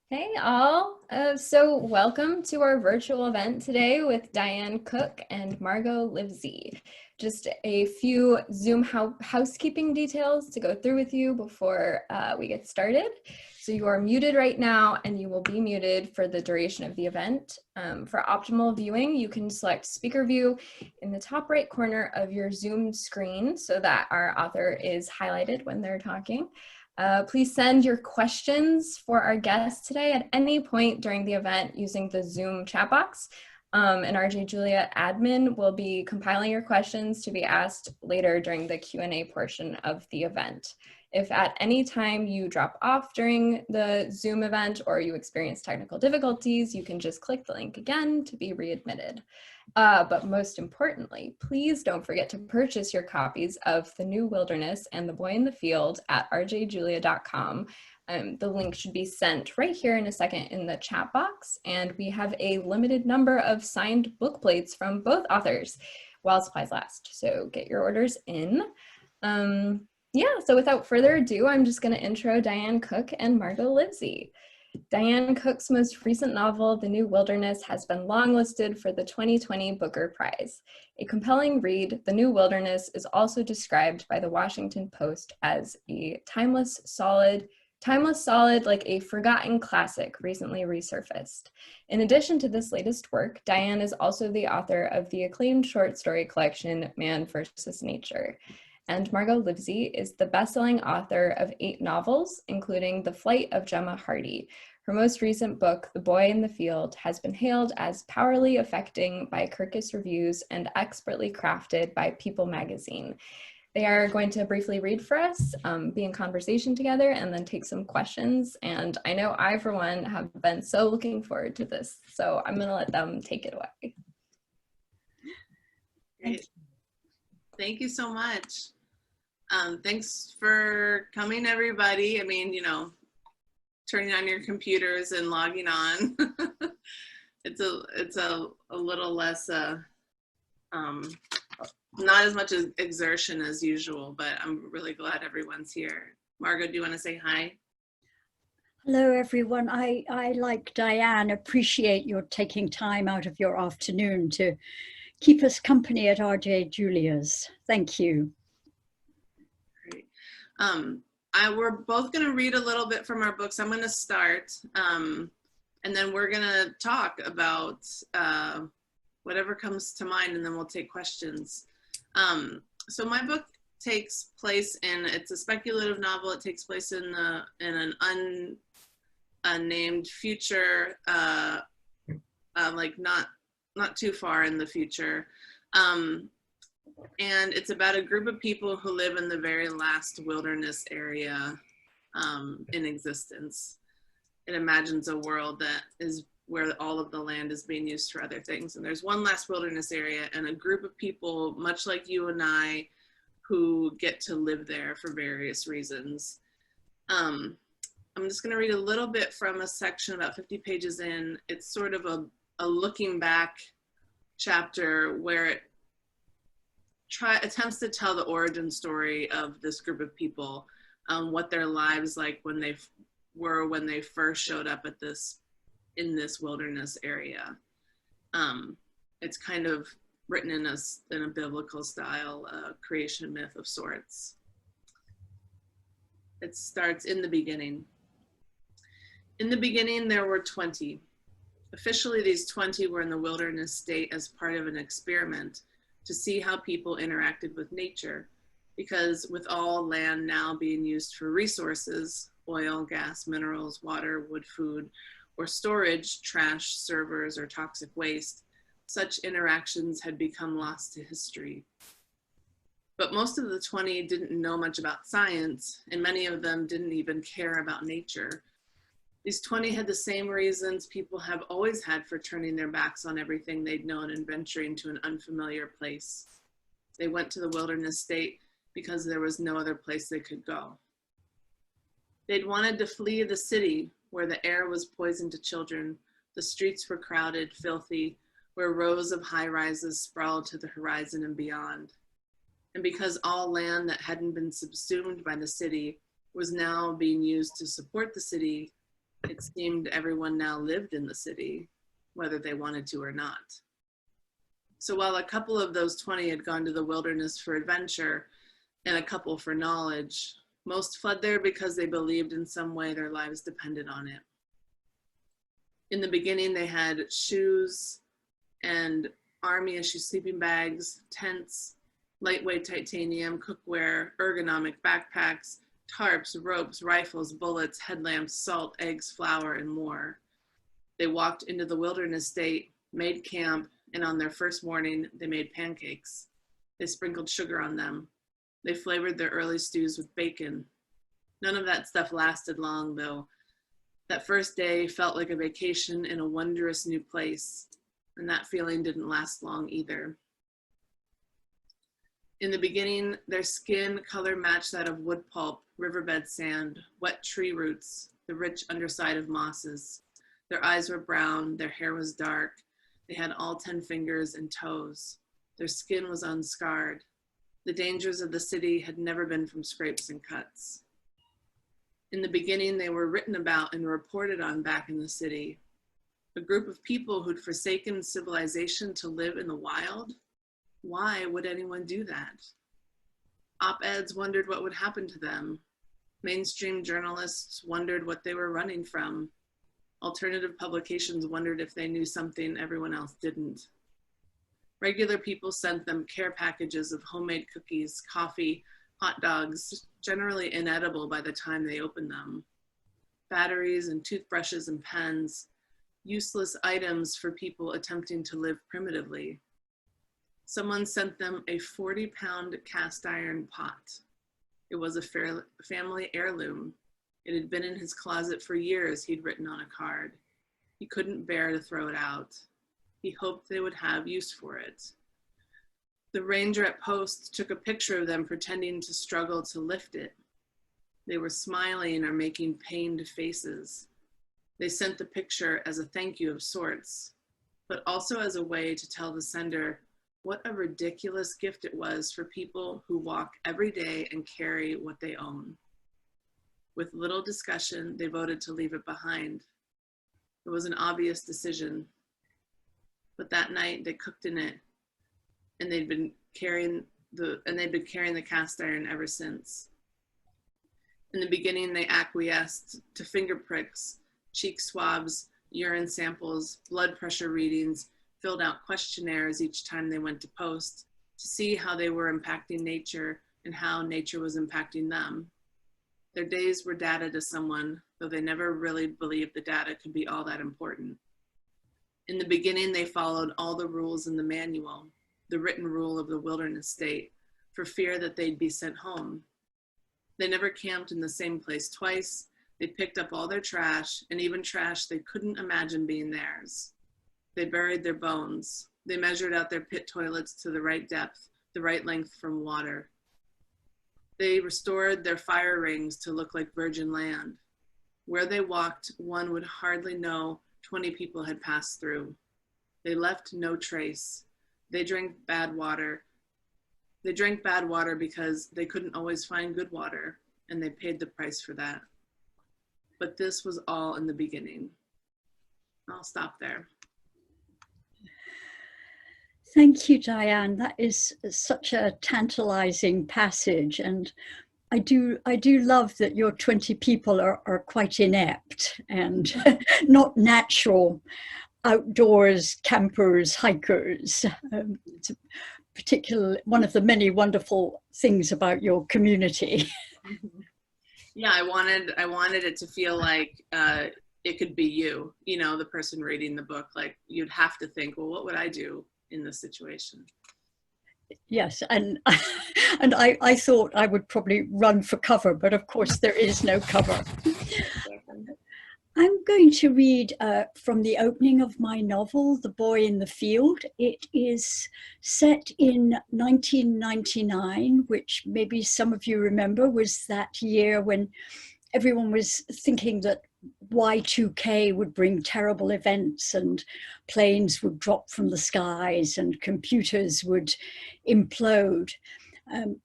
Hey all, so welcome to our virtual event today with Diane Cook and Margot Livesey. Just a few Zoom housekeeping details to go through with you before we get started. So you are muted right now and you will be muted for the duration of the event. For optimal viewing, you can select speaker view in the top right corner of your Zoom screen so that our author is highlighted when they're talking. Please send your questions for our guests today at any point during the event using the Zoom chat box. And RJ Julia admin will be compiling your questions to be asked later during the Q&A portion of the event. If at any time you drop off during the Zoom event or you experience technical difficulties, you can just click the link again to be readmitted. But most importantly, please don't forget to purchase your copies of The New Wilderness and The Boy in the Field at rjjulia.com. The link should be sent right here in a second in the chat box, and we have a limited number of signed book plates from both authors while supplies last, so get your orders in. Yeah, so without further ado, I'm just going to intro Diane Cook and Margot Livesey. Diane Cook's most recent novel, The New Wilderness, has been longlisted for the 2020 Booker Prize. A compelling read, The New Wilderness is also described by the Washington Post as a timeless solid like a forgotten classic recently resurfaced. In addition to this latest work, Diane is also the author of the acclaimed short story collection, Man vs. Nature. And Margot Livesey is the best-selling author of 8 novels, including The Flight of Gemma Hardy. Her most recent book, The Boy in the Field, has been hailed as powerfully affecting by Kirkus Reviews and expertly crafted by People magazine. They are going to briefly read for us, be in conversation together, and then take some questions. And I know I, for one, have been so looking forward to this. So I'm going to let them take it away. Great. Thank you so much. Thanks for coming, everybody. I mean, turning on your computers and logging on. it's a little less, not as much as exertion as usual, but I'm really glad everyone's here. Margot, do you want to say hi? Hello, everyone. I, like Diane, appreciate your taking time out of your afternoon to keep us company at RJ Julia's. Thank you. Great. We're both going to read a little bit from our books. I'm going to start, and then we're going to talk about whatever comes to mind, and then we'll take questions. So my book takes place it's a speculative novel. It takes place in an unnamed future, like not too far in the future. And it's about a group of people who live in the very last wilderness area in existence. It imagines a world that is where all of the land is being used for other things. And there's one last wilderness area and a group of people, much like you and I, who get to live there for various reasons. I'm just gonna read a little bit from a section about 50 pages in. It's sort of a looking back chapter where it attempts to tell the origin story of this group of people, what their lives like when they first showed up in this wilderness area. It's kind of written in a biblical style, creation myth of sorts. It starts in the beginning. In the beginning, there were 20. Officially, these 20 were in the wilderness state as part of an experiment to see how people interacted with nature, because with all land now being used for resources, oil, gas, minerals, water, wood, food, or storage, trash, servers, or toxic waste, such interactions had become lost to history. But most of the 20 didn't know much about science, and many of them didn't even care about nature. These 20 had the same reasons people have always had for turning their backs on everything they'd known and venturing to an unfamiliar place. They went to the wilderness state because there was no other place they could go. They'd wanted to flee the city, where the air was poisoned to children, the streets were crowded, filthy, where rows of high-rises sprawled to the horizon and beyond. And because all land that hadn't been subsumed by the city was now being used to support the city, It seemed everyone now lived in the city, whether they wanted to or not. So while a couple of those 20 had gone to the wilderness for adventure and a couple for knowledge, most fled there because they believed in some way their lives depended on it. In the beginning, they had shoes and army issue sleeping bags, tents, lightweight titanium, cookware, ergonomic backpacks, tarps, ropes, rifles, bullets, headlamps, salt, eggs, flour, and more. They walked into the wilderness state, made camp, and on their first morning, they made pancakes. They sprinkled sugar on them. They flavored their early stews with bacon. None of that stuff lasted long, though. That first day felt like a vacation in a wondrous new place, and that feeling didn't last long either. In the beginning, their skin color matched that of wood pulp, riverbed sand, wet tree roots, the rich underside of mosses. Their eyes were brown, their hair was dark. They had all 10 fingers and toes. Their skin was unscarred. The dangers of the city had never been from scrapes and cuts. In the beginning, they were written about and reported on back in the city. A group of people who'd forsaken civilization to live in the wild. Why would anyone do that? Op-eds wondered what would happen to them. Mainstream journalists wondered what they were running from. Alternative publications wondered if they knew something everyone else didn't. Regular people sent them care packages of homemade cookies, coffee, hot dogs, generally inedible by the time they opened them. Batteries and toothbrushes and pens, useless items for people attempting to live primitively. Someone sent them a 40-pound cast iron pot. It was a family heirloom. It had been in his closet for years, he'd written on a card. He couldn't bear to throw it out. He hoped they would have use for it. The ranger at post took a picture of them pretending to struggle to lift it. They were smiling or making pained faces. They sent the picture as a thank you of sorts, but also as a way to tell the sender what a ridiculous gift it was for people who walk every day and carry what they own. With little discussion, they voted to leave it behind. It was an obvious decision. But that night they cooked in it, and they'd been carrying the cast iron ever since. In the beginning, they acquiesced to finger pricks, cheek swabs, urine samples, blood pressure readings, filled out questionnaires each time they went to post to see how they were impacting nature and how nature was impacting them. Their days were data to someone, though they never really believed the data could be all that important. In the beginning, they followed all the rules in the manual, the written rule of the wilderness state, for fear that they'd be sent home. They never camped in the same place twice. They picked up all their trash, and even trash they couldn't imagine being theirs. They buried their bones. They measured out their pit toilets to the right depth, the right length from water. They restored their fire rings to look like virgin land. Where they walked, one would hardly know 20 people had passed through. They left no trace. They drank bad water. They drank bad water because they couldn't always find good water, and they paid the price for that. But this was all in the beginning. I'll stop there. Thank you, Diane. That is such a tantalizing passage. And I do love that your 20 people are quite inept and not natural outdoors campers, hikers. It's a particular one of the many wonderful things about your community. Yeah, I wanted it to feel like it could be you, the person reading the book. Like you'd have to think, well, what would I do in this situation? Yes, and I thought I would probably run for cover, but of course there is no cover. I'm going to read from the opening of my novel, The Boy in the Field. It is set in 1999, which maybe some of you remember was that year when everyone was thinking that Y2K would bring terrible events and planes would drop from the skies and computers would implode.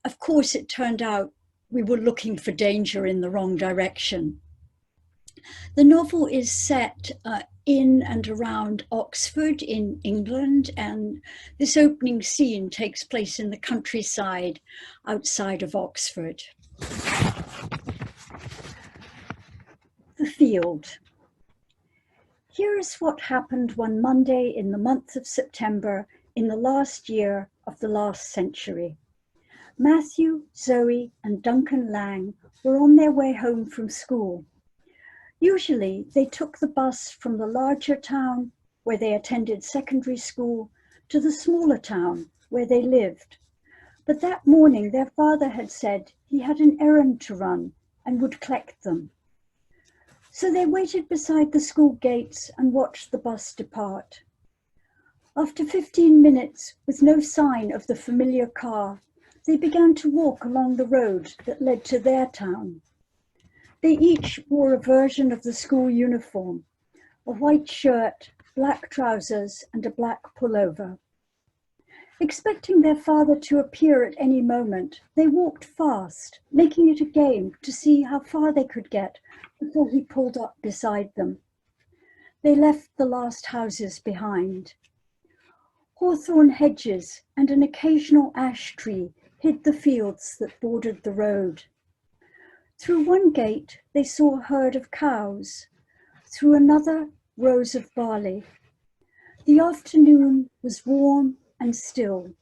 Of course, it turned out we were looking for danger in the wrong direction. The novel is set in and around Oxford in England, and this opening scene takes place in the countryside outside of Oxford. The field. Here is what happened one Monday in the month of September in the last year of the last century. Matthew, Zoe, and Duncan Lang were on their way home from school. Usually, they took the bus from the larger town where they attended secondary school to the smaller town where they lived. But that morning, their father had said he had an errand to run and would collect them. So they waited beside the school gates and watched the bus depart. After 15 minutes, with no sign of the familiar car, they began to walk along the road that led to their town. They each wore a version of the school uniform, a white shirt, black trousers, and a black pullover. Expecting their father to appear at any moment, they walked fast, making it a game to see how far they could get before he pulled up beside them. They left the last houses behind. Hawthorn hedges and an occasional ash tree hid the fields that bordered the road. Through one gate, they saw a herd of cows. Through another, rows of barley. The afternoon was warm and still.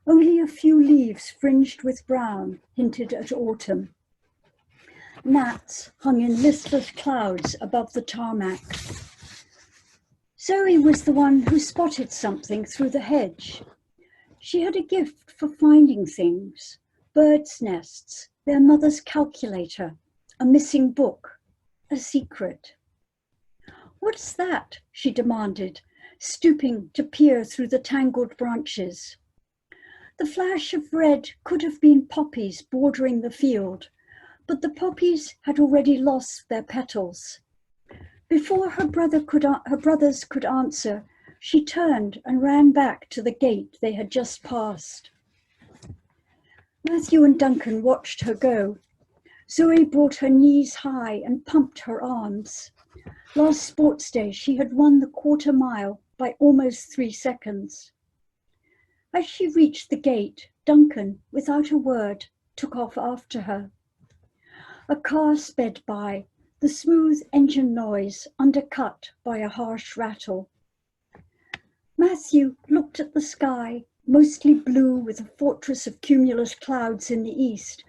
Only a few leaves fringed with brown hinted at autumn. Gnats hung in listless clouds above the tarmac. Zoe was the one who spotted something through the hedge. She had a gift for finding things, birds' nests, their mother's calculator, a missing book, a secret. "What's that?" she demanded, stooping to peer through the tangled branches. The flash of red could have been poppies bordering the field, but the poppies had already lost their petals. Before her brothers could answer, she turned and ran back to the gate they had just passed. Matthew and Duncan watched her go. Zoe brought her knees high and pumped her arms. Last sports day, she had won the quarter mile by almost 3 seconds. As she reached the gate, Duncan, without a word, took off after her. A car sped by, the smooth engine noise undercut by a harsh rattle. Matthew looked at the sky, mostly blue with a fortress of cumulus clouds in the east,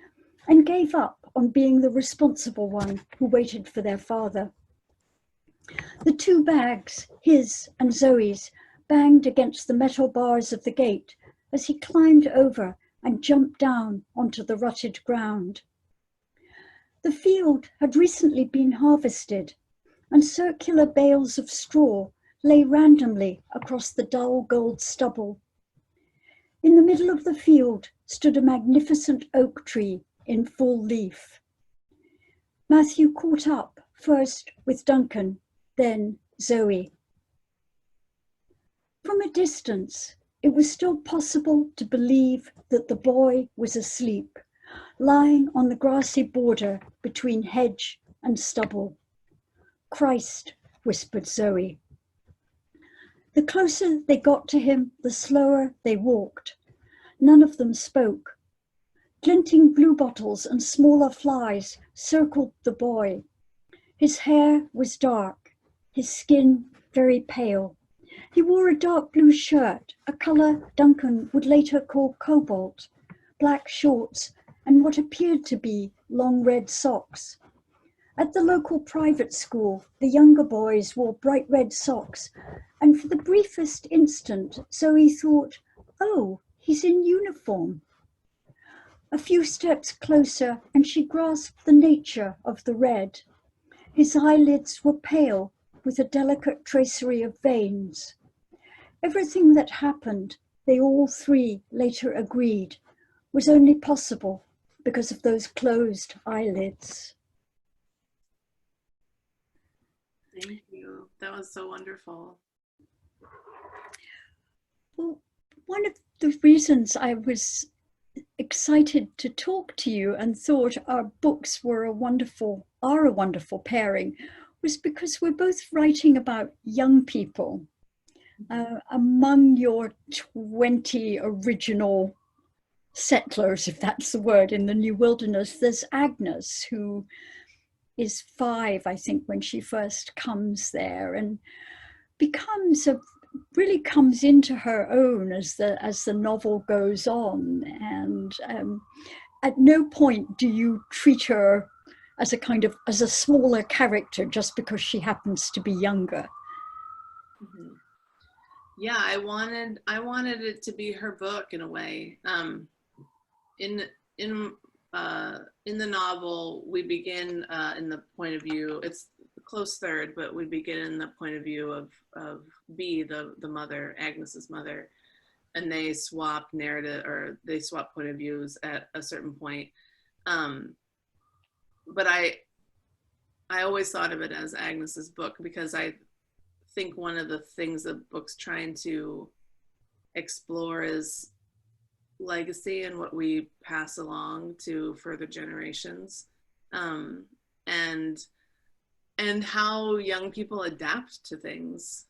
and gave up on being the responsible one who waited for their father. The 2 bags, his and Zoe's, banged against the metal bars of the gate as he climbed over and jumped down onto the rutted ground. The field had recently been harvested, and circular bales of straw lay randomly across the dull gold stubble. In the middle of the field stood a magnificent oak tree in full leaf. Matthew caught up, first with Duncan, then Zoe. From a distance, it was still possible to believe that the boy was asleep, lying on the grassy border between hedge and stubble. "Christ," whispered Zoe. The closer they got to him, the slower they walked. None of them spoke. Glinting bluebottles and smaller flies circled the boy. His hair was dark, his skin very pale. He wore a dark blue shirt, a colour Duncan would later call cobalt, black shorts, and what appeared to be long red socks. At the local private school, the younger boys wore bright red socks, and for the briefest instant, Zoe thought, "Oh, he's in uniform." A few steps closer, and she grasped the nature of the red. His eyelids were pale, with a delicate tracery of veins. Everything that happened, they all 3 later agreed, was only possible because of those closed eyelids. Thank you. That was so wonderful. Well, one of the reasons I was excited to talk to you and thought our books are a wonderful pairing was because we're both writing about young people. Among your 20 original settlers, if that's the word, in the New Wilderness, there's Agnes, who is 5, I think, when she first comes there, and really comes into her own as the novel goes on. And at no point do you treat her as a smaller character just because she happens to be younger. Mm-hmm. Yeah, I wanted it to be her book in a way. In the novel, we begin in the point of view. It's a close third, but we begin in the point of view of B, the mother, Agnes's mother, and they swap narrative, or they swap point of views at a certain point. But I always thought of it as Agnes's book, because I think one of the things the book's trying to explore is legacy and what we pass along to further generations, and how young people adapt to things.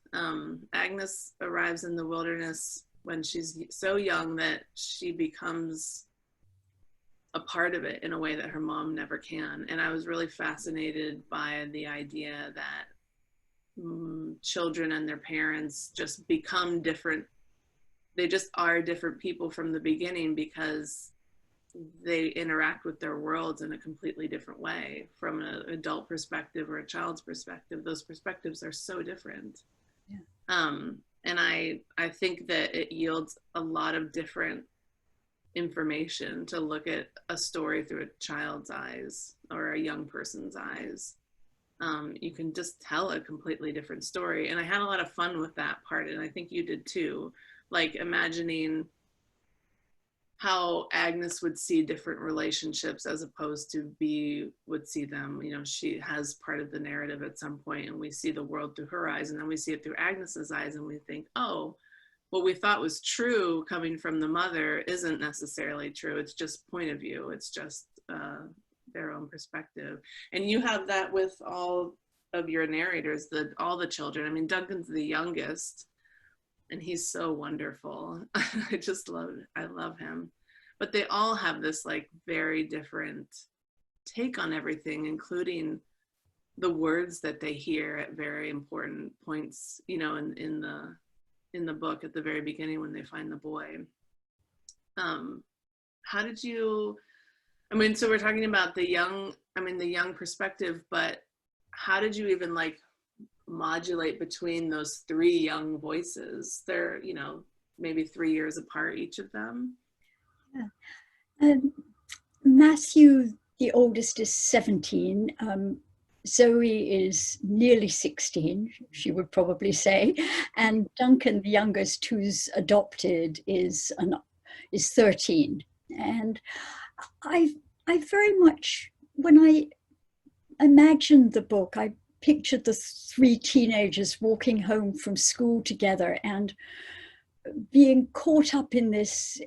Agnes arrives in the wilderness when she's so young that she becomes a part of it in a way that her mom never can. And I was really fascinated by the idea that children and their parents just become different. They just are different people from the beginning because they interact with their worlds in a completely different way. From an adult perspective or a child's perspective, those perspectives are so different. Yeah. And I think that it yields a lot of different information to look at a story through a child's eyes or a young person's eyes. You can just tell a completely different story. And I had a lot of fun with that part, and I think you did too. Like imagining how Agnes would see different relationships as opposed to B would see them. You know, she has part of the narrative at some point, and we see the world through her eyes, and then we see it through Agnes's eyes, and we think, oh, what we thought was true coming from the mother isn't necessarily true. It's just point of view. It's just their own perspective. And you have that with all of your narrators, all the children. I mean, Duncan's the youngest, and he's so wonderful. I love him. But they all have this like very different take on everything, including the words that they hear at very important points, you know, in the book at the very beginning when they find the boy. How did you, I mean, so we're talking about the young perspective, but how did you even like modulate between those 3 young voices? They're, you know, maybe 3 years apart, each of them. Yeah. Matthew, the oldest, is 17. Zoe is nearly 16, she would probably say. And Duncan, the youngest, who's adopted, is 13. And I very much, when I imagined the book, I pictured the 3 teenagers walking home from school together and being caught up in this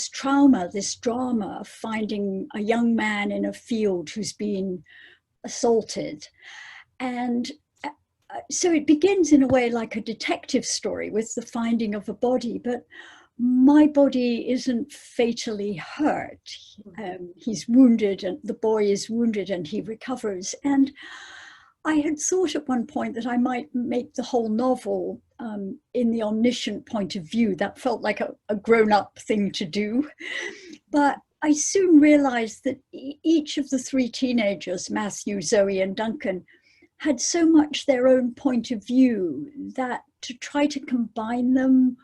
trauma, this drama of finding a young man in a field who's been assaulted. And so it begins in a way like a detective story with the finding of a body, but my body isn't fatally hurt. He's wounded, and the boy is wounded, and he recovers. And I had thought at one point that I might make the whole novel in the omniscient point of view. That felt like a grown-up thing to do. But I soon realized that each of the 3 teenagers, Matthew, Zoe, and Duncan, had so much their own point of view that to try to combine them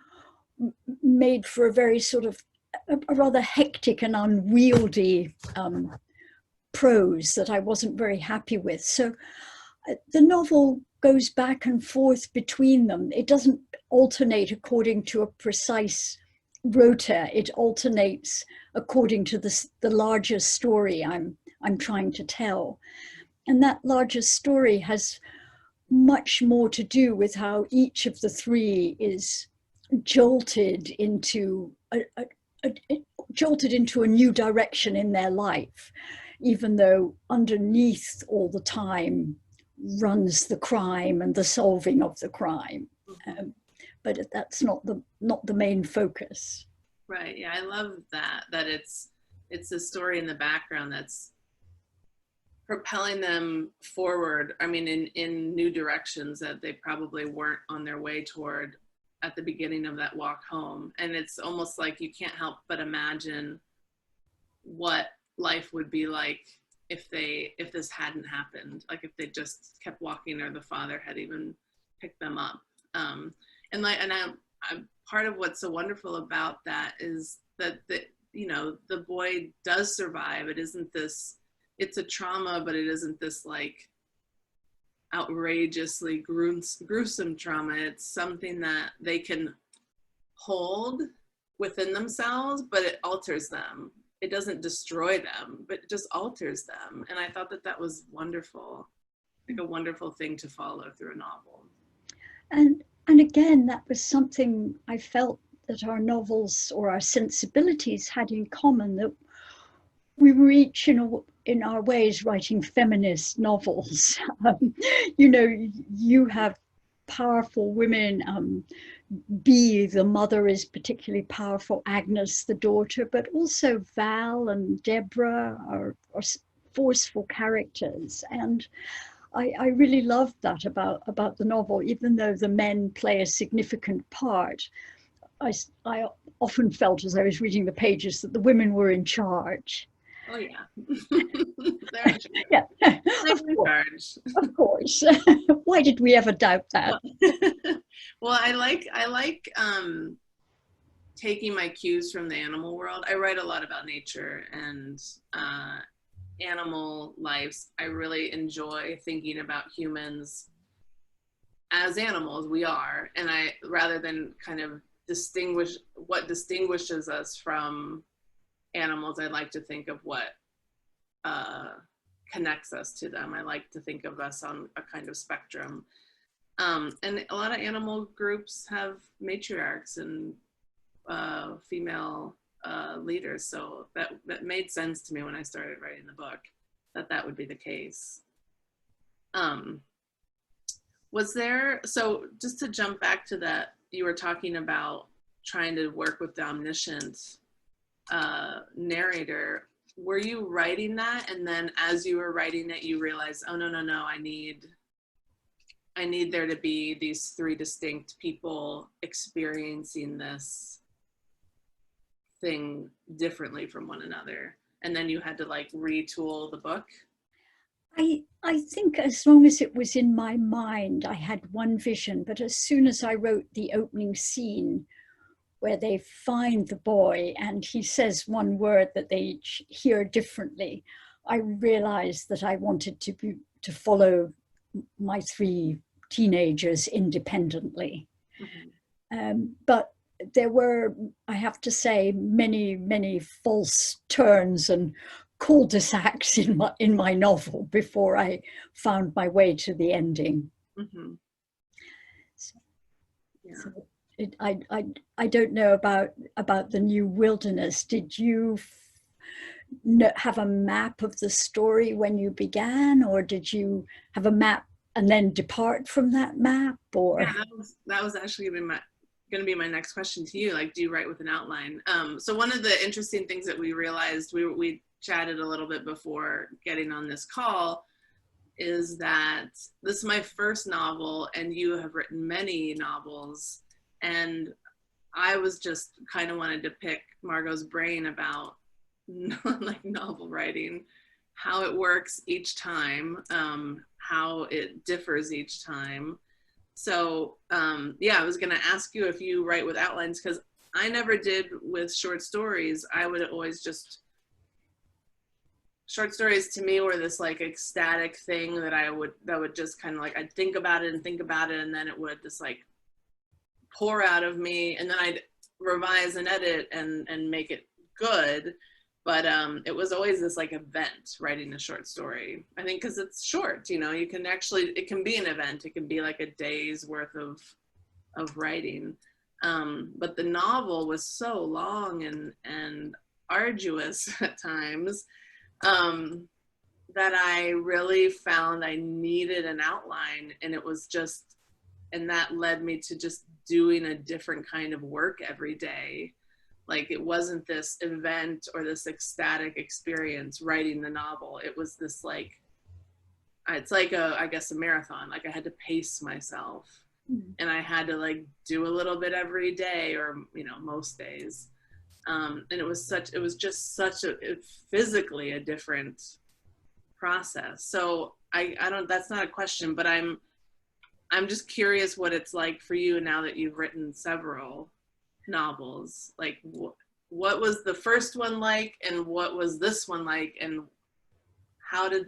made for a very sort of a rather hectic and unwieldy prose that I wasn't very happy with. So the novel goes back and forth between them. It doesn't alternate according to a precise rota. It alternates according to the larger story I'm trying to tell. And that larger story has much more to do with how each of the 3 is jolted into a new direction in their life, even though underneath all the time runs the crime and the solving of the crime. But that's not the main focus. Right. Yeah, I love that it's a story in the background that's propelling them forward. I mean, in new directions that they probably weren't on their way toward at the beginning of that walk home. And it's almost like you can't help but imagine what life would be like if this hadn't happened, like if they just kept walking, or the father had even picked them up. I'm part of what's so wonderful about that is that the boy does survive. It's a trauma, but it isn't this like outrageously gruesome trauma. It's something that they can hold within themselves, but it alters them. It doesn't destroy them, but it just alters them. And I thought that was wonderful, like a wonderful thing to follow through a novel. And again, that was something I felt that our novels or our sensibilities had in common, that we were each in our ways writing feminist novels. You have powerful women. Bee, the mother, is particularly powerful. Agnes, the daughter, but also Val and Deborah are forceful characters. And I really loved that about the novel, even though the men play a significant part. I often felt as I was reading the pages that the women were in charge. Oh yeah, they're in charge. Yeah, of course. Why did we ever doubt that? Well, I like taking my cues from the animal world. I write a lot about nature and animal lives. I really enjoy thinking about humans as animals. We are, and rather than kind of distinguish what distinguishes us from animals, I like to think of what connects us to them. I like to think of us on a kind of spectrum. And a lot of animal groups have matriarchs and female leaders. So that made sense to me when I started writing the book, that would be the case. So just to jump back to that, you were talking about trying to work with the omniscient narrator. Were you writing that, and then as you were writing it, you realized, oh no, I need there to be these three distinct people experiencing this thing differently from one another, and then you had to like retool the book? I think as long as it was in my mind, I had one vision, but as soon as I wrote the opening scene where they find the boy and he says one word that they hear differently, I realized that I wanted to follow my three teenagers independently. Mm-hmm. But there were, I have to say, many false turns and cul-de-sacs in my novel before I found my way to the ending. Mm-hmm. I don't know about the New Wilderness. Did you have a map of the story when you began, or did you have a map and then depart from that map? Or yeah, that was actually going to be my next question to you. Like, do you write with an outline? So one of the interesting things that we realized, we chatted a little bit before getting on this call, is that this is my first novel and you have written many novels, and I was just kind of wanted to pick Margot's brain about like novel writing, how it works each time, how it differs each time. So yeah, I was going to ask you if you write with outlines, because I never did with short stories. I would always just, short stories to me were this like ecstatic thing that would just kind of like, I'd think about it, and then it would just like pour out of me, and then I'd revise and edit and make it good. But it was always this like event, writing a short story. I think because it's short, you can actually, it can be an event. It can be like a day's worth of writing. But the novel was so long and arduous at times that I really found I needed an outline, and it was just, and that led me to just doing a different kind of work every day. Like, it wasn't this event or this ecstatic experience writing the novel. It was this, like, it's like I guess a marathon. Like, I had to pace myself, and I had to, like, do a little bit every day, or, you know, most days. And it was just such a physically a different process. So I don't, that's not a question, but I'm just curious what it's like for you now that you've written several novels. Like, what was the first one like, and what was this one like, and how did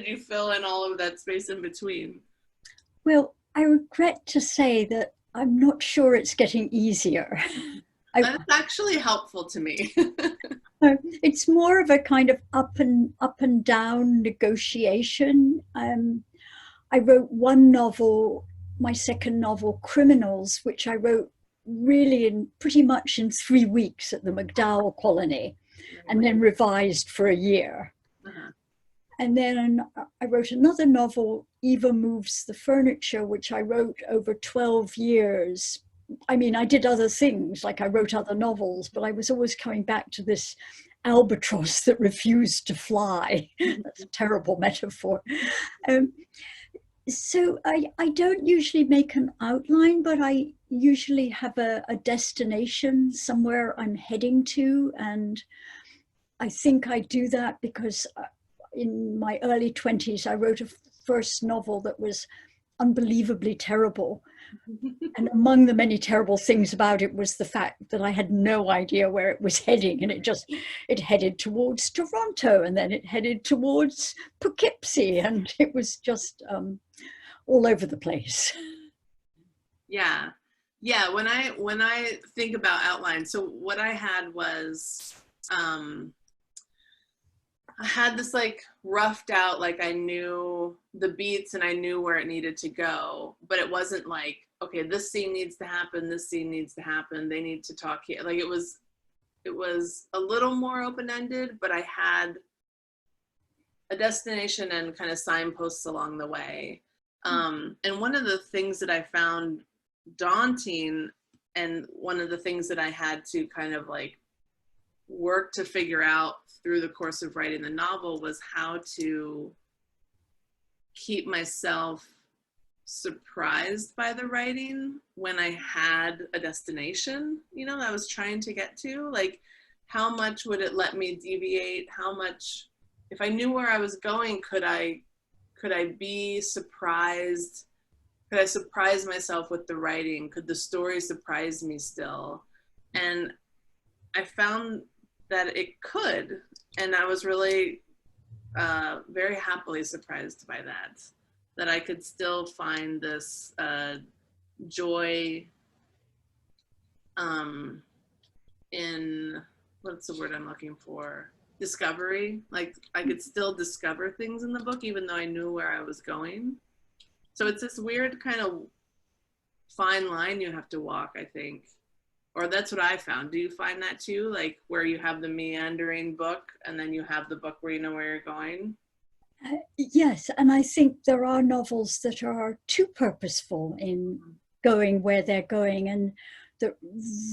you fill in all of that space in between? Well, I regret to say that I'm not sure it's getting easier. That's actually helpful to me. It's more of a kind of up and down negotiation. I wrote one novel, my second novel, Criminals, which I wrote really pretty much in 3 weeks at the MacDowell colony, and then revised for a year. Uh-huh. And then I wrote another novel, Eva Moves the Furniture, which I wrote over 12 years. I mean, I did other things, like I wrote other novels, but I was always coming back to this albatross that refused to fly. That's a terrible metaphor. So I don't usually make an outline, but I usually have a destination somewhere I'm heading to. And I think I do that because in my early 20s, I wrote a first novel that was unbelievably terrible. And among the many terrible things about it was the fact that I had no idea where it was heading. And it headed towards Toronto, and then it headed towards Poughkeepsie, and it was just all over the place. Yeah. When I think about outlines, so what I had was, I had this, like, roughed out, like, I knew the beats and I knew where it needed to go, but it wasn't like, okay, this scene needs to happen, this scene needs to happen, they need to talk here. Like, it was a little more open-ended, but I had a destination and kind of signposts along the way. And one of the things that I found daunting, and one of the things that I had to kind of, like, work to figure out through the course of writing the novel, was how to keep myself surprised by the writing when I had a destination, you know, that I was trying to get to. Like, how much would it let me deviate? How much, if I knew where I was going, could I be surprised? Could I surprise myself with the writing? Could the story surprise me still? And I found that it could, and I was really very happily surprised by that I could still find this joy in, what's the word I'm looking for? Discovery. Like, I could still discover things in the book even though I knew where I was going. So it's this weird kind of fine line you have to walk, I think. Or that's what I found. Do you find that too? Like, where you have the meandering book and then you have the book where you know where you're going? Yes, and I think there are novels that are too purposeful in going where they're going, and the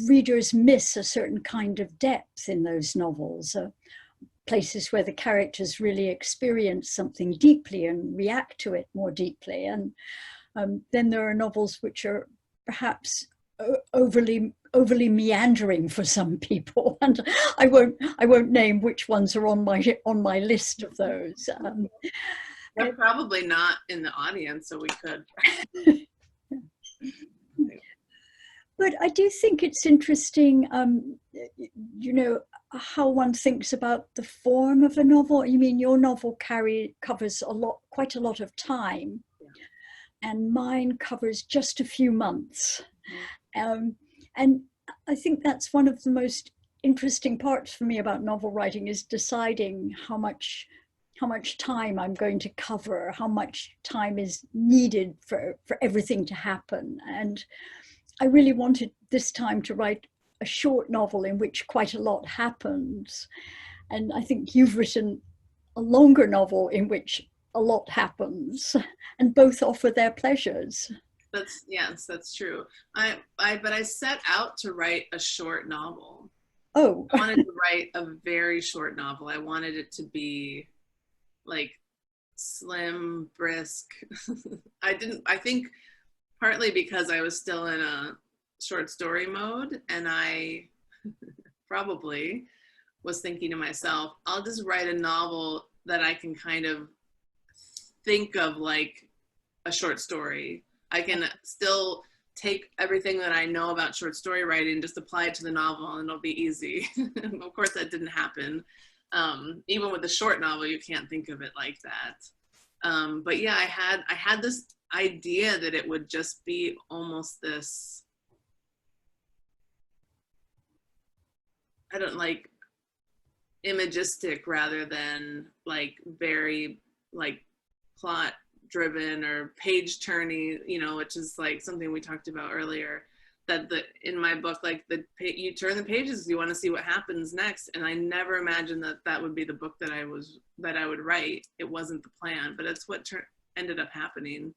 readers miss a certain kind of depth in those novels, places where the characters really experience something deeply and react to it more deeply. And then there are novels which are perhaps overly meandering for some people, and I won't name which ones are on my list of those. They're probably not in the audience, so we could. But I do think it's interesting, you know, how one thinks about the form of a novel. You mean your novel covers quite a lot of time, and mine covers just a few months. And I think that's one of the most interesting parts for me about novel writing, is deciding how much time I'm going to cover, how much time is needed for everything to happen. And I really wanted this time to write a short novel in which quite a lot happens. And I think you've written a longer novel in which a lot happens, and both offer their pleasures. Yes, that's true. But I set out to write a short novel. Oh. I wanted to write a very short novel. I wanted it to be like slim, brisk. I think partly because I was still in a short story mode, and I probably was thinking to myself, I'll just write a novel that I can kind of think of like a short story. I can still take everything that I know about short story writing, just apply it to the novel, and it'll be easy. Of course, that didn't happen. Even with a short novel, you can't think of it like that. But yeah, I had this idea that it would just be almost this, I don't like, imagistic rather than like very like plot driven or page turning, you know, which is like something we talked about earlier, that in my book, like you turn the pages, you want to see what happens next. And I never imagined that would be the book that I would write. It wasn't the plan, but it's what ended up happening.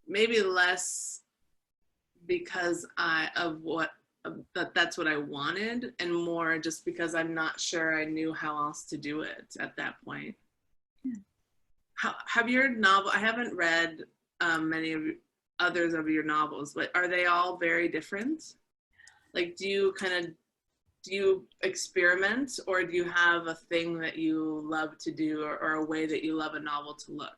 Maybe less because that's what I wanted, and more just because I'm not sure I knew how else to do it at that point. Yeah. Have your novel, I haven't read many of others of your novels, but are they all very different? Like, do you experiment, or do you have a thing that you love to do, or a way that you love a novel to look?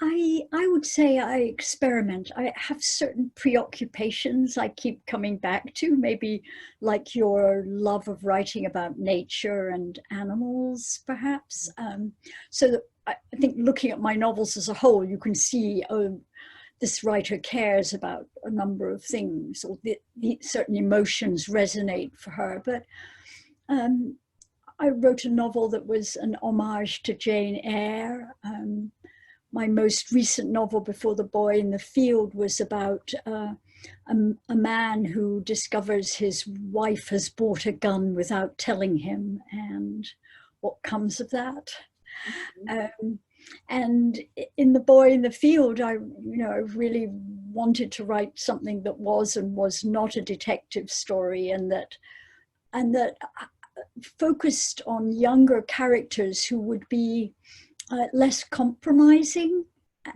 I would say I experiment. I have certain preoccupations I keep coming back to, maybe like your love of writing about nature and animals, perhaps. So that I think looking at my novels as a whole, you can see, oh, this writer cares about a number of things, or certain emotions resonate for her. But I wrote a novel that was an homage to Jane Eyre. My most recent novel, Before the Boy in the Field, was about a man who discovers his wife has bought a gun without telling him, and what comes of that. And in The Boy in the Field, I really wanted to write something that was and was not a detective story, and that focused on younger characters who would be less compromising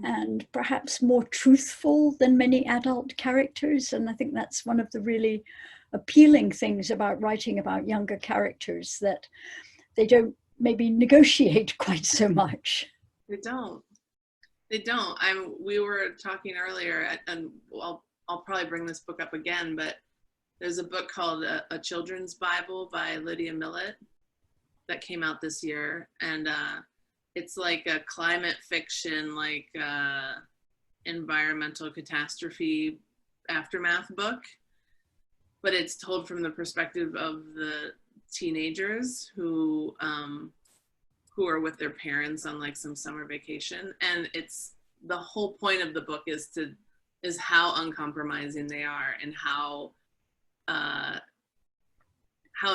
and perhaps more truthful than many adult characters. And I think that's one of the really appealing things about writing about younger characters, that they don't maybe negotiate quite so much. They don't. We were talking earlier, and I'll probably bring this book up again, but there's a book called A Children's Bible by Lydia Millett that came out this year. And it's like a climate fiction, like environmental catastrophe aftermath book, but it's told from the perspective of the teenagers who are with their parents on like some summer vacation. And it's the whole point of the book is how uncompromising they are, and how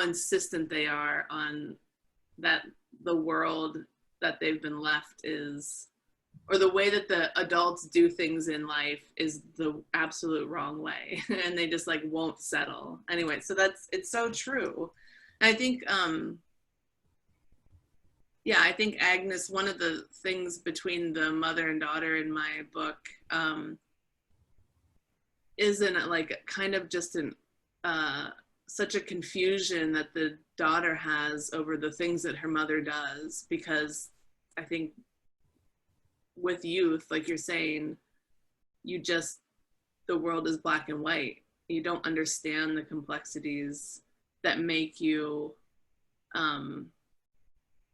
insistent they are on that the world that they've been left is, or the way that the adults do things in life is the absolute wrong way. And they just like won't settle. Anyway, so it's so true. And I think, I think Agnes, one of the things between the mother and daughter in my book isn't like kind of just such a confusion that the daughter has over the things that her mother does, because I think with youth, like you're saying, the world is black and white. You don't understand the complexities that make you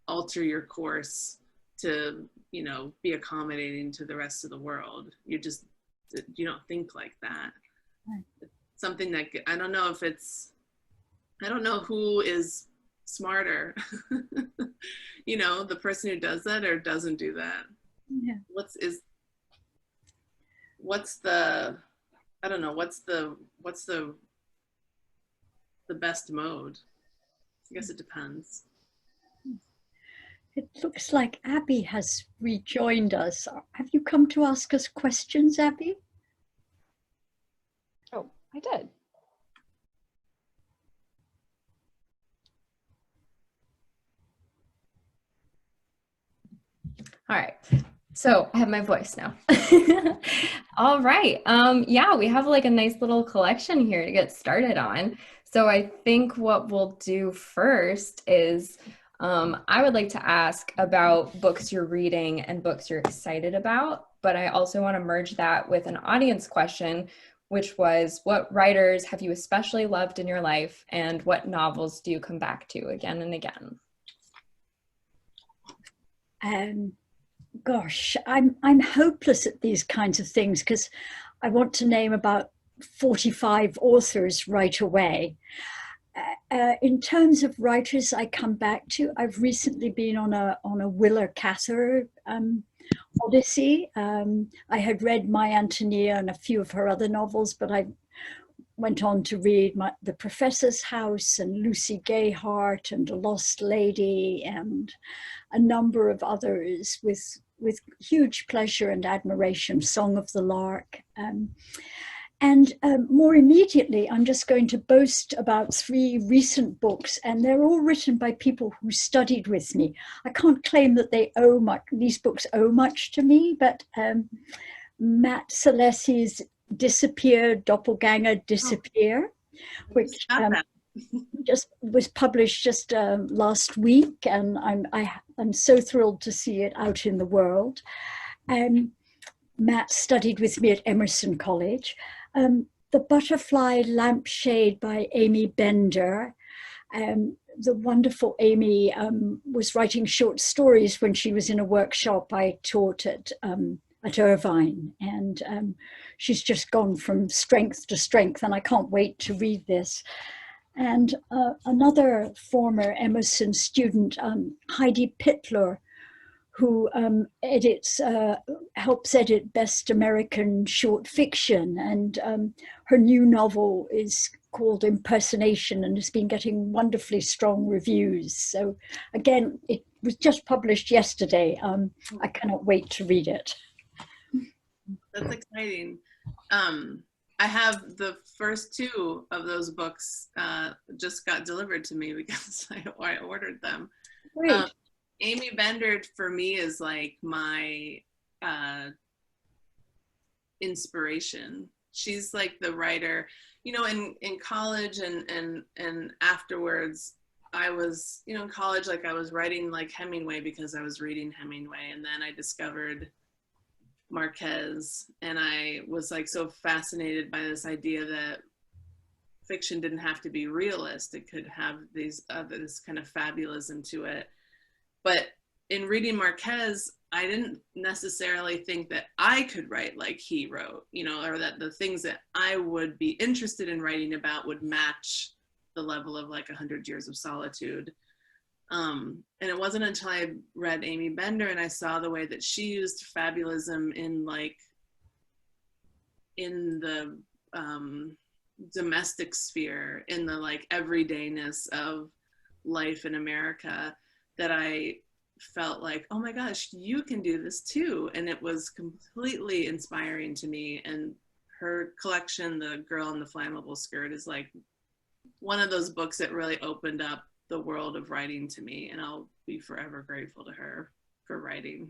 alter your course to, be accommodating to the rest of the world. You don't think like that. Right. Something that, I don't know who is smarter, the person who does that or doesn't do that. Yeah. What's the best mode? I guess it depends. It looks like Abby has rejoined us. Have you come to ask us questions, Abby? Oh, I did. All right. So I have my voice now. All right. Yeah, we have like a nice little collection here to get started on. So I think what we'll do first is I would like to ask about books you're reading and books you're excited about, but I also want to merge that with an audience question, which was, what writers have you especially loved in your life, and what novels do you come back to again and again? Gosh, I'm hopeless at these kinds of things because I want to name about 45 authors right away. In terms of writers I come back to, I've recently been on a Willa Cather odyssey. I had read My Antonia and a few of her other novels, but I went on to read The Professor's House and Lucy Gayheart and A Lost Lady and a number of others with huge pleasure and admiration, Song of the Lark. And more immediately, I'm just going to boast about 3 recent books, and they're all written by people who studied with me. I can't claim that these books owe much to me, but Matt Salesi's Disappear, Doppelganger Disappear, which just was published just last week, and I'm so thrilled to see it out in the world. Matt studied with me at Emerson College. The Butterfly Lampshade by Amy Bender. The wonderful Amy was writing short stories when she was in a workshop I taught at Irvine, and she's just gone from strength to strength, and I can't wait to read this. And another former Emerson student, Heidi Pittler, who helps edit Best American Short Fiction, and her new novel is called Impersonation and has been getting wonderfully strong reviews. So again, it was just published yesterday. I cannot wait to read it. That's exciting. I have the first 2 of those books just got delivered to me because I ordered them. Great. Amy Bender for me is like my inspiration. She's like the writer, you know, in college and afterwards, I was, you know, in college, like I was writing like Hemingway because I was reading Hemingway, and then I discovered Marquez, and I was like so fascinated by this idea that fiction didn't have to be realist. It could have this kind of fabulism to it. But in reading Marquez, I didn't necessarily think that I could write like he wrote, you know, or that the things that I would be interested in writing about would match the level of like 100 Years of Solitude. And it wasn't until I read Amy Bender and I saw the way that she used fabulism in the domestic sphere, in the like everydayness of life in America, that I felt like, oh my gosh, you can do this too. And it was completely inspiring to me. And her collection, The Girl in the Flammable Skirt, is like one of those books that really opened up the world of writing to me. And I'll be forever grateful to her for writing.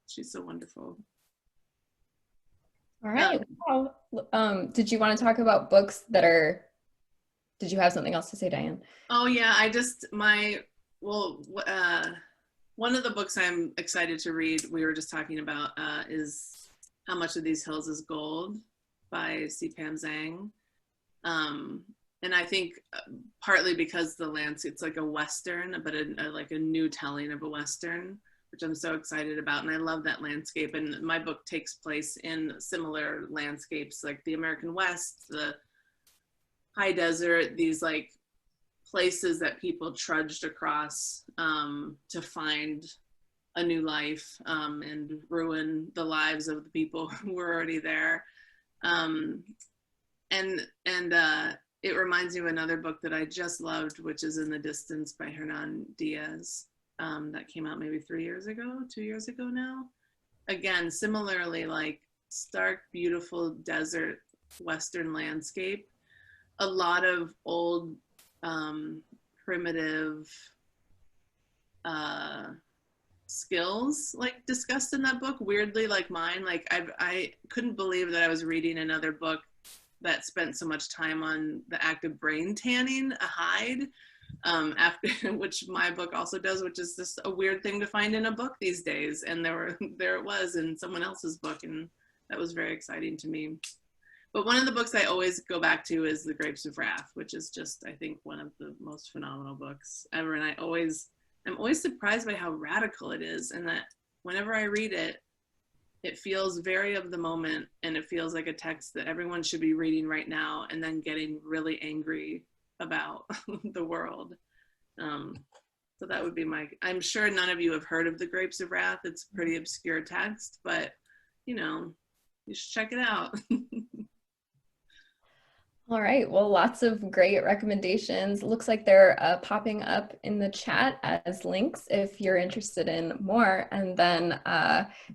She's so wonderful. All right. Well, did you want to talk about books that are, did you have something else to say, Diane? Oh yeah, one of the books I'm excited to read, we were just talking about, is How Much of These Hills is Gold by C-Pam Zhang. And I think partly because it's like a Western, but like a new telling of a Western, which I'm so excited about. And I love that landscape. And my book takes place in similar landscapes, like the American West, the high desert, these like places that people trudged across to find a new life and ruin the lives of the people who were already there. It reminds me of another book that I just loved, which is In the Distance by Hernan Diaz. that came out maybe 2 years ago now. Again, similarly, like stark, beautiful desert Western landscape, a lot of old, primitive skills like discussed in that book, weirdly like mine. Like I couldn't believe that I was reading another book that spent so much time on the act of brain tanning a hide, after which my book also does, which is just a weird thing to find in a book these days. And there it was in someone else's book, and that was very exciting to me. But one of the books I always go back to is The Grapes of Wrath, which is just, I think, one of the most phenomenal books ever. And I'm always surprised by how radical it is, and that whenever I read it, it feels very of the moment, and it feels like a text that everyone should be reading right now and then getting really angry about the world. So that would be I'm sure none of you have heard of The Grapes of Wrath. It's a pretty obscure text, but you should check it out. All right, well, lots of great recommendations. Looks like they're popping up in the chat as links if you're interested in more. And then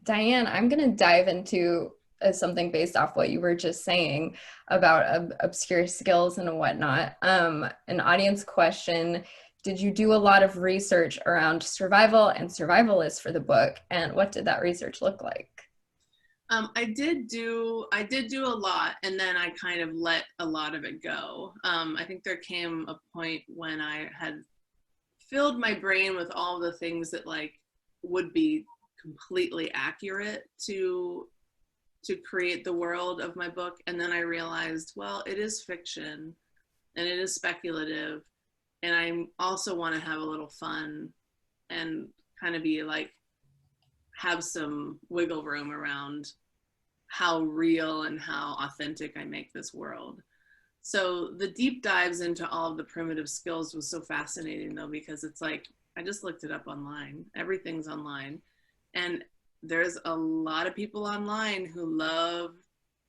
Diane, I'm going to dive into something based off what you were just saying about obscure skills and whatnot. An audience question: did you do a lot of research around survival and survivalists for the book? And what did that research look like? I did do a lot, and then I kind of let a lot of it go. I think there came a point when I had filled my brain with all the things that like would be completely accurate to create the world of my book. And then I realized, well, it is fiction and it is speculative, and I also want to have a little fun and kind of be like, have some wiggle room around how real and how authentic I make this world. So the deep dives into all of the primitive skills was so fascinating though, because it's like, I just looked it up online. Everything's online. And there's a lot of people online who love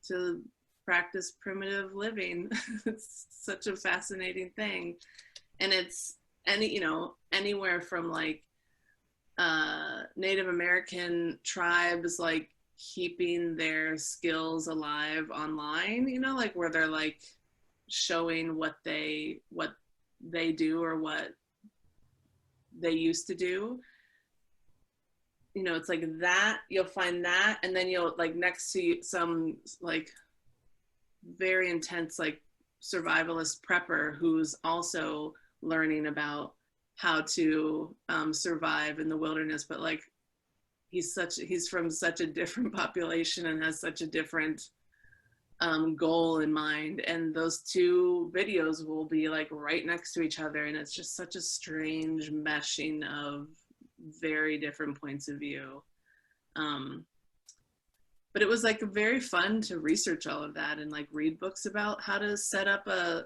to practice primitive living. It's such a fascinating thing. And it's anywhere from like Native American tribes like keeping their skills alive online, like where they're like showing what they do or what they used to do. It's like that, you'll find that, and then you'll like next to some like very intense like survivalist prepper who's also learning about how to survive in the wilderness, but like he's from such a different population and has such a different goal in mind, and those two videos will be like right next to each other, and it's just such a strange meshing of very different points of view. But it was like very fun to research all of that and like read books about how to set up a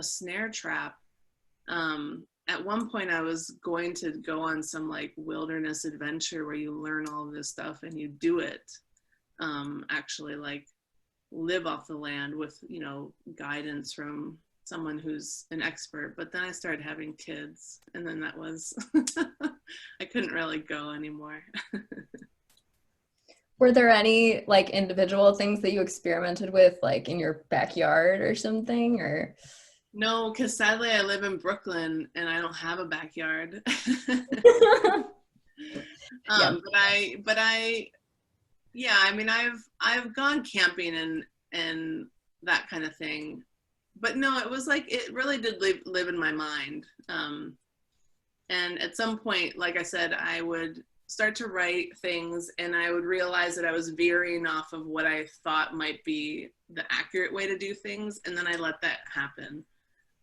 snare trap. At one point I was going to go on some like wilderness adventure where you learn all of this stuff and you do it, actually like live off the land with, guidance from someone who's an expert. But then I started having kids, and then that was, I couldn't really go anymore. Were there any like individual things that you experimented with like in your backyard or something, or? No, because sadly I live in Brooklyn and I don't have a backyard. I've gone camping and that kind of thing. But no, it was like, it really did live in my mind. And at some point, like I said, I would start to write things and I would realize that I was veering off of what I thought might be the accurate way to do things. And then I let that happen.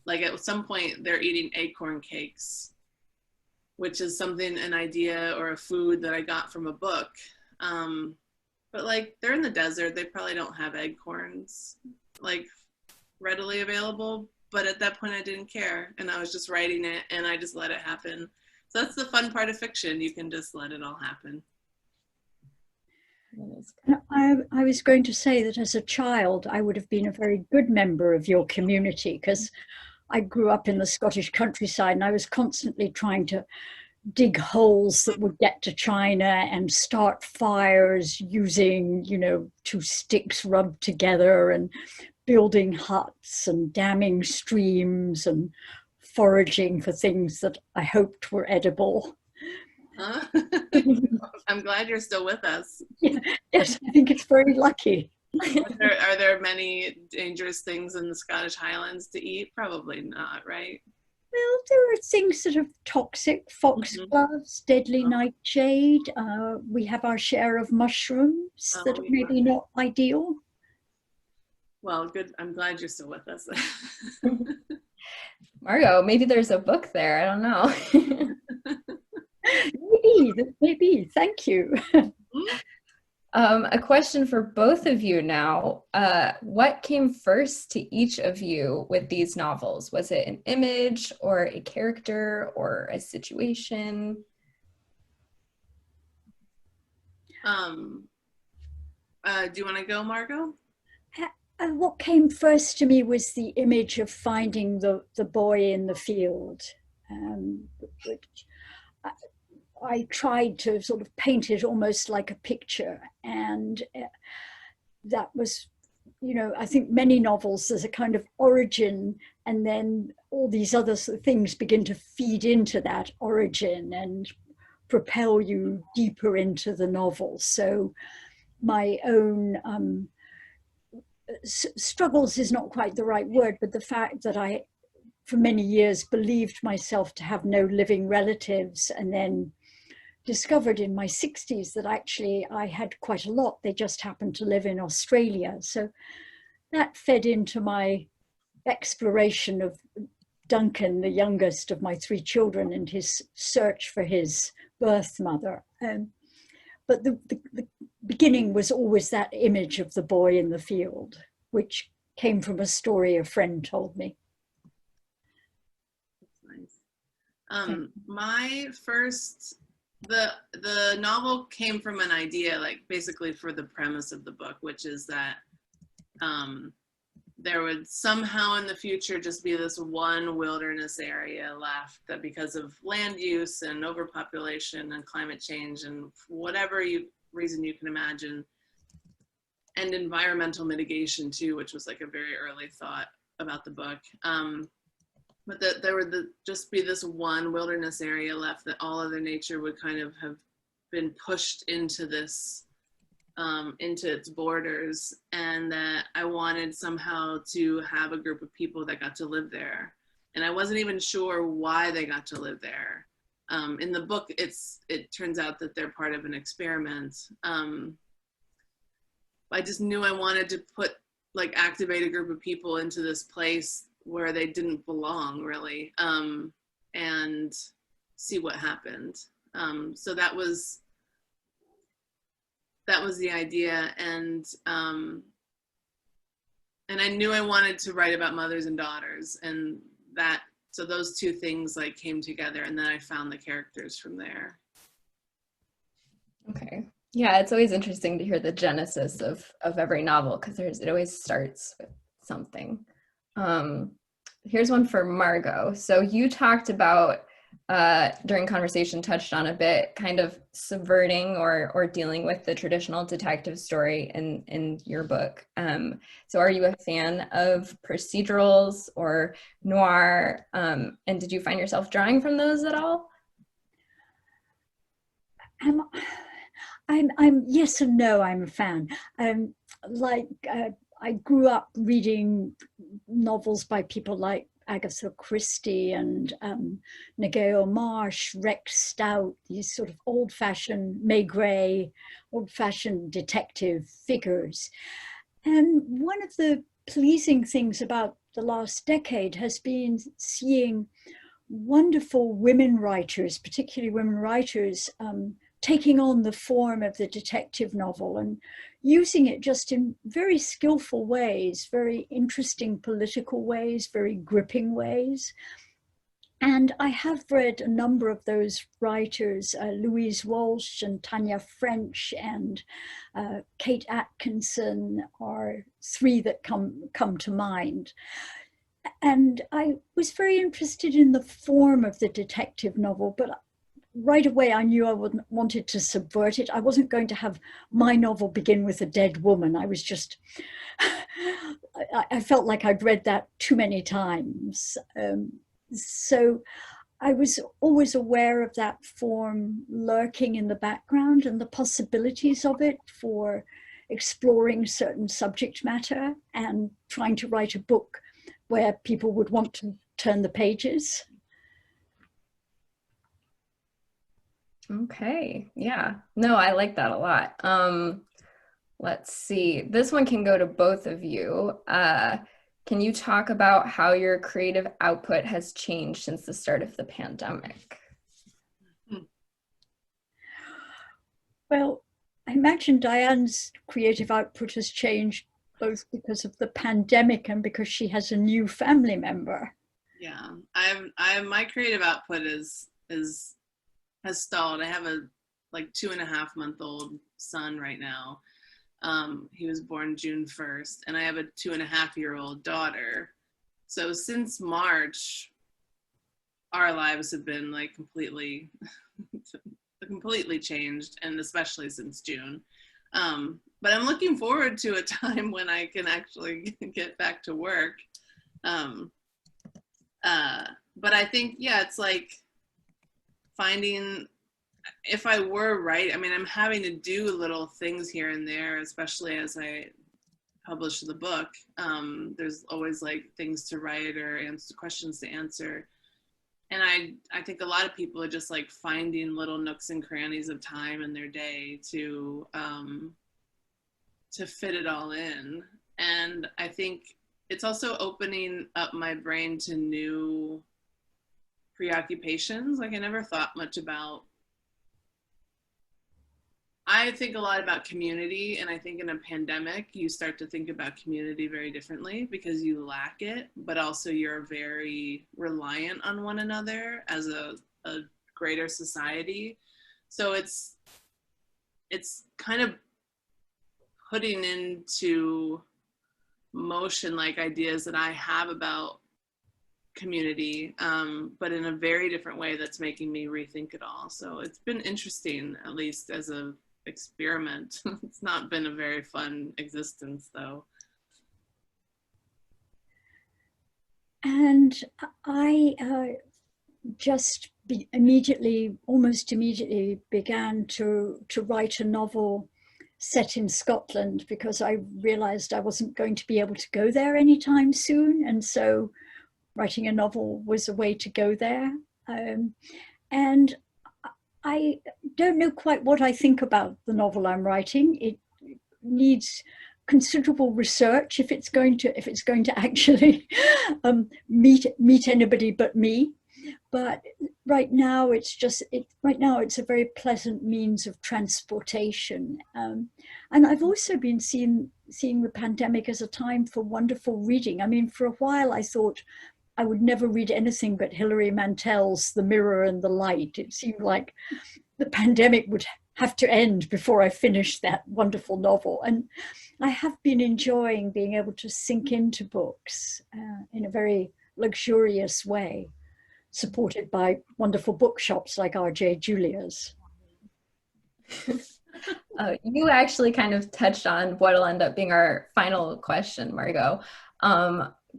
Like at some point they're eating acorn cakes, which is an idea or a food that I got from a book. But like they're in the desert, they probably don't have acorns like readily available. But at that point I didn't care, and I was just writing it and I just let it happen. So that's the fun part of fiction. You can just let it all happen. I was going to say that as a child, I would have been a very good member of your community, because I grew up in the Scottish countryside, and I was constantly trying to dig holes that would get to China and start fires using, you know, two sticks rubbed together, and building huts and damming streams and foraging for things that I hoped were edible. Huh? I'm glad you're still with us. Yeah, yes, I think it's very lucky. Are there many dangerous things in the Scottish Highlands to eat? Probably not, right? Well, there are things that are toxic: foxgloves, deadly nightshade. We have our share of mushrooms that are maybe not ideal. Well, good. I'm glad you're still with us. Margot, maybe there's a book there. I don't know. Maybe. Thank you. A question for both of you now. What came first to each of you with these novels? Was it an image or a character or a situation? Do you want to go, Margot? What came first to me was the image of finding the boy in the field. Which I tried to sort of paint it almost like a picture, and that was, you know, I think many novels, there's a kind of origin, and then all these other things begin to feed into that origin and propel you deeper into the novel. So my own struggles is not quite the right word, but the fact that I, for many years, believed myself to have no living relatives, and then discovered in my 60s that actually I had quite a lot. They just happened to live in Australia. So that fed into my exploration of Duncan, the youngest of my three children, and his search for his birth mother. But the beginning was always that image of the boy in the field, which came from a story a friend told me. That's nice. My first, the novel came from an idea, like basically for the premise of the book, which is that there would somehow in the future just be this one wilderness area left, that because of land use and overpopulation and climate change and whatever reason you can imagine, and environmental mitigation too, which was like a very early thought about the book. But that there would just be this one wilderness area left, that all other nature would kind of have been pushed into this, into its borders, and that I wanted somehow to have a group of people that got to live there. And I wasn't even sure why they got to live there. In the book, it turns out that they're part of an experiment. I just knew I wanted to activate a group of people into this place where they didn't belong, really, and see what happened. So that was the idea, and I knew I wanted to write about mothers and daughters, and so those two things like came together, and then I found the characters from there. Okay. Yeah, it's always interesting to hear the genesis of every novel, because it always starts with something. Here's one for Margot. So you talked about during conversation, touched on a bit, kind of subverting or dealing with the traditional detective story in your book. So are you a fan of procedurals or noir? And did you find yourself drawing from those at all? I'm yes and no. I'm a fan. I grew up reading novels by people like Agatha Christie and Nigel Marsh, Rex Stout, these sort of old-fashioned Maigret, old-fashioned detective figures. And one of the pleasing things about the last decade has been seeing wonderful women writers, particularly women writers, taking on the form of the detective novel and using it just in very skillful ways, very interesting political ways, very gripping ways. And I have read a number of those writers, Louise Walsh and Tanya French and Kate Atkinson are three that come to mind. And I was very interested in the form of the detective novel, but right away I knew I wanted to subvert it. I wasn't going to have my novel begin with a dead woman. I was just, I felt like I'd read that too many times. So I was always aware of that form lurking in the background and the possibilities of it for exploring certain subject matter and trying to write a book where people would want to turn the pages. Okay, yeah. No, I like that a lot. Let's see. This one can go to both of you. Can you talk about how your creative output has changed since the start of the pandemic? Well, I imagine Diane's creative output has changed both because of the pandemic and because she has a new family member. Yeah, my creative output has stalled. I have a like 2.5-month-old son right now. He was born June 1st, and I have a 2.5-year-old daughter. So since March, our lives have been like completely changed, and especially since June. But I'm looking forward to a time when I can actually get back to work. But I think, yeah, it's like finding, if I were right, I mean, I'm having to do little things here and there, especially as I publish the book. There's always like things to write or questions to answer. And I think a lot of people are just like finding little nooks and crannies of time in their day to fit it all in. And I think it's also opening up my brain to new preoccupations. Like I never thought much about, I think a lot about community, and I think in a pandemic, you start to think about community very differently because you lack it, but also you're very reliant on one another as a greater society. So it's kind of putting into motion like ideas that I have about community, but in a very different way that's making me rethink it all. So it's been interesting, at least as a experiment. It's not been a very fun existence though. And I just almost immediately began to write a novel set in Scotland because I realized I wasn't going to be able to go there anytime soon. And so writing a novel was a way to go there. And I don't know quite what I think about the novel I'm writing. It needs considerable research if it's going to actually meet anybody but me. But right now it's a very pleasant means of transportation. And I've also been seeing the pandemic as a time for wonderful reading. I mean, for a while I thought I would never read anything but Hilary Mantel's The Mirror and the Light. It seemed like the pandemic would have to end before I finished that wonderful novel. And I have been enjoying being able to sink into books in a very luxurious way, supported by wonderful bookshops like R.J. Julia's. You actually kind of touched on what'll end up being our final question, Margot.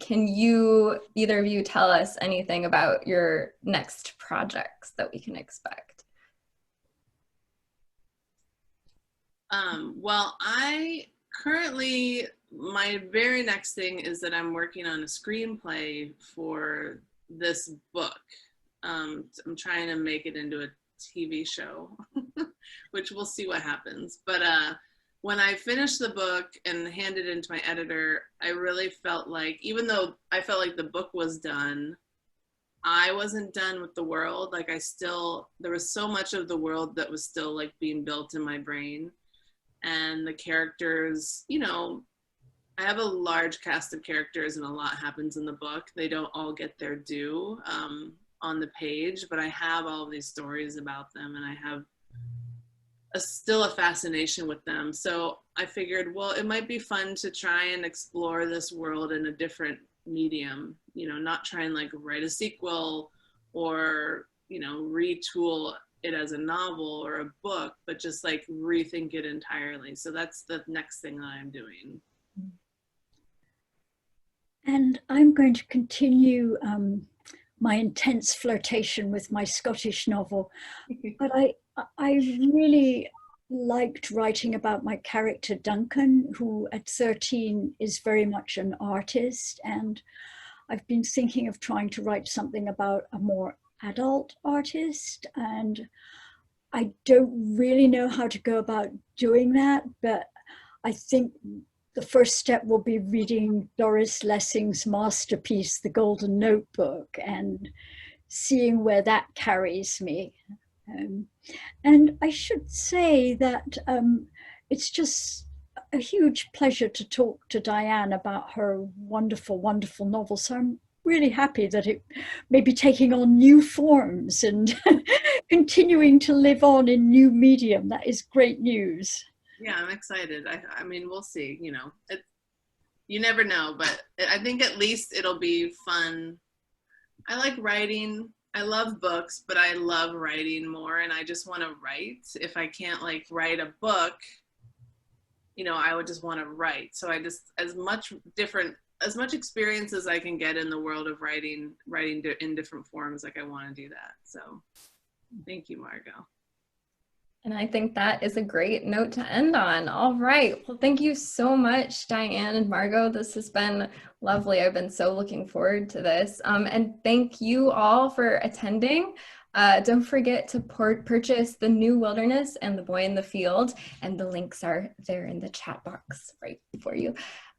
Can either of you tell us anything about your next projects that we can expect? Well, my very next thing is that I'm working on a screenplay for this book. I'm trying to make it into a TV show, which we'll see what happens. But when I finished the book and handed it into my editor, I really felt like, even though I felt like the book was done, I wasn't done with the world. Like there was so much of the world that was still like being built in my brain. And the characters, I have a large cast of characters and a lot happens in the book. They don't all get their due on the page, but I have all of these stories about them and I have still a fascination with them. So I figured, well, it might be fun to try and explore this world in a different medium, you know, not try and like write a sequel or, you know, retool it as a novel or a book, but just like rethink it entirely. So that's the next thing I'm doing. And I'm going to continue my intense flirtation with my Scottish novel. But I really liked writing about my character Duncan, who at 13 is very much an artist. And I've been thinking of trying to write something about a more adult artist. And I don't really know how to go about doing that, but I think the first step will be reading Doris Lessing's masterpiece, The Golden Notebook, and seeing where that carries me. And I should say that it's just a huge pleasure to talk to Diane about her wonderful, wonderful novel. So I'm really happy that it may be taking on new forms and continuing to live on in new medium. That is great news. Yeah, I'm excited. I mean, we'll see, you know, you never know, but I think at least it'll be fun. I like writing. I love books, but I love writing more, and I just want to write. If I can't like write a book, you know, I would just want to write. So I just, as much experience as I can get in the world of writing in different forms, like I want to do that. So thank you, Margot. And I think that is a great note to end on. All right. Well, thank you so much, Diane and Margot. This has been lovely. I've been so looking forward to this. And thank you all for attending. Don't forget to purchase The New Wilderness and The Boy in the Field, and the links are there in the chat box right for you.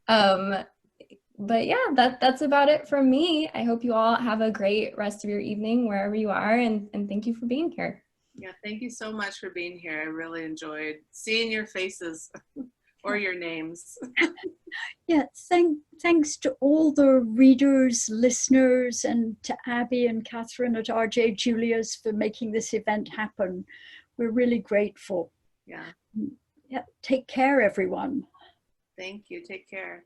But yeah, that's about it from me. I hope you all have a great rest of your evening wherever you are, and thank you for being here. Yeah, thank you so much for being here. I really enjoyed seeing your faces or your names. Yeah, thanks to all the readers, listeners, and to Abby and Catherine at RJ Julia's for making this event happen. We're really grateful. Yeah. Yeah, take care, everyone. Thank you. Take care.